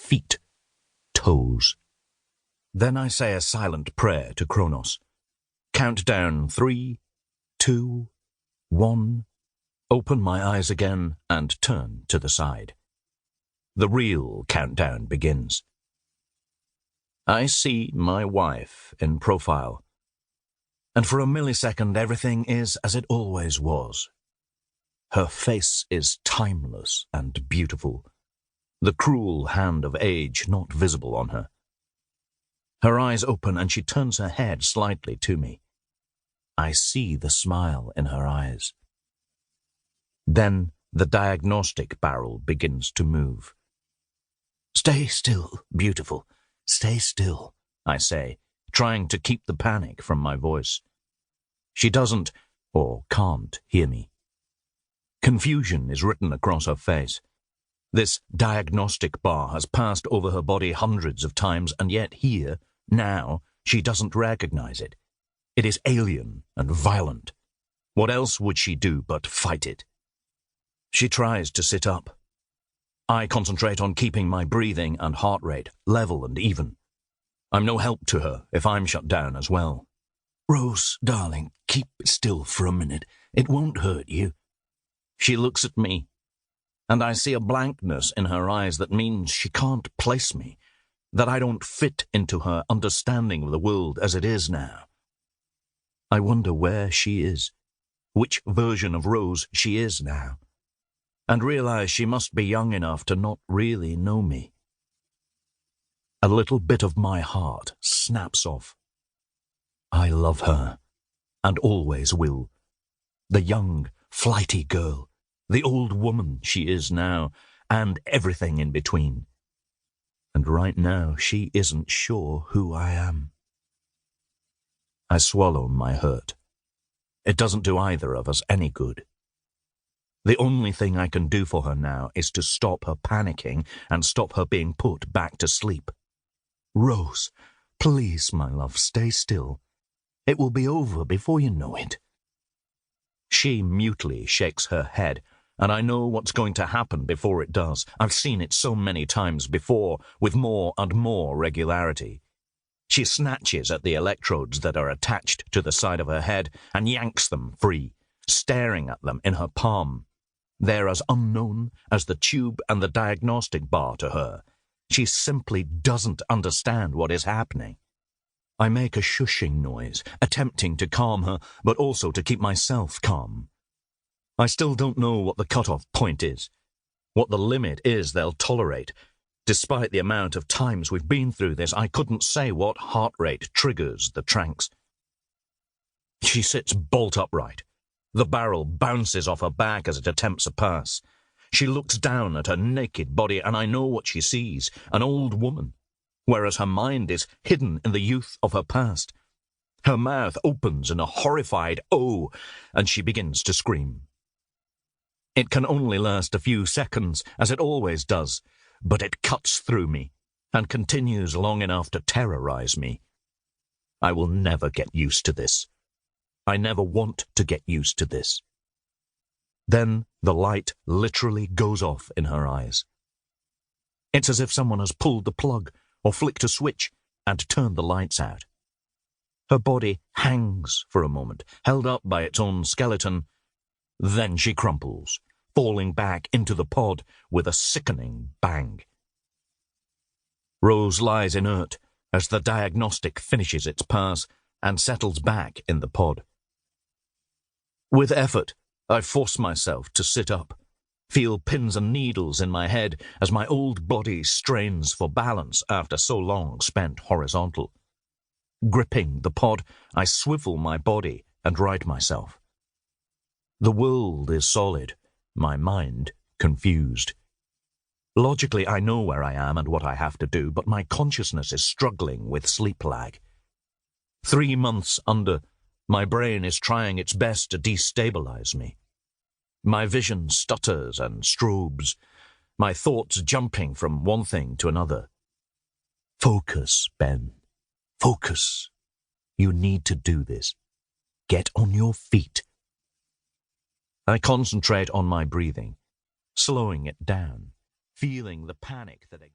feet, toes. Then I say a silent prayer to Kronos. Count down 3, 2, 1, open my eyes again and turn to the side. The real countdown begins. I see my wife in profile, and for a millisecond everything is as it always was. Her face is timeless and beautiful, the cruel hand of age not visible on her. Her eyes open and she turns her head slightly to me. I see the smile in her eyes. Then the diagnostic barrel begins to move. Stay still, beautiful. Stay still, I say, trying to keep the panic from my voice. She doesn't, or can't, hear me. Confusion is written across her face. This diagnostic bar has passed over her body hundreds of times, and yet here, now, she doesn't recognize it. It is alien and violent. What else would she do but fight it? She tries to sit up. I concentrate on keeping my breathing and heart rate level and even. I'm no help to her if I'm shut down as well. Rose, darling, keep still for a minute. It won't hurt you. She looks at me, and I see a blankness in her eyes that means she can't place me, that I don't fit into her understanding of the world as it is now. I wonder where she is, which version of Rose she is now, and realize she must be young enough to not really know me. A little bit of my heart snaps off. I love her, and always will. The young, flighty girl, the old woman she is now, and everything in between. And right now she isn't sure who I am. I swallow my hurt. It doesn't do either of us any good. The only thing I can do for her now is to stop her panicking and stop her being put back to sleep. Rose, please, my love, stay still. It will be over before you know it. She mutely shakes her head, and I know what's going to happen before it does. I've seen it so many times before, with more and more regularity. She snatches at the electrodes that are attached to the side of her head and yanks them free, staring at them in her palm. They're as unknown as the tube and the diagnostic bar to her. She simply doesn't understand what is happening. I make a shushing noise, attempting to calm her, but also to keep myself calm. I still don't know what the cutoff point is, what the limit is they'll tolerate. Despite the amount of times we've been through this, I couldn't say what heart rate triggers the tranks. She sits bolt upright. The barrel bounces off her back as it attempts a pass. She looks down at her naked body, and I know what she sees, an old woman, whereas her mind is hidden in the youth of her past. Her mouth opens in a horrified "oh," and she begins to scream. It can only last a few seconds, as it always does, but it cuts through me and continues long enough to terrorize me. I will never get used to this. I never want to get used to this. Then the light literally goes off in her eyes. It's as if someone has pulled the plug or flicked a switch and turned the lights out. Her body hangs for a moment, held up by its own skeleton. Then she crumples, falling back into the pod with a sickening bang. Rose lies inert as the diagnostic finishes its pass and settles back in the pod. With effort, I force myself to sit up, feel pins and needles in my head as my old body strains for balance after so long spent horizontal. Gripping the pod, I swivel my body and right myself. The world is solid, my mind confused. Logically, I know where I am and what I have to do, but my consciousness is struggling with sleep lag. 3 months under, my brain is trying its best to destabilize me. My vision stutters and strobes, my thoughts jumping from one thing to another. Focus, Ben. Focus. You need to do this. Get on your feet. I concentrate on my breathing, slowing it down, feeling the panic that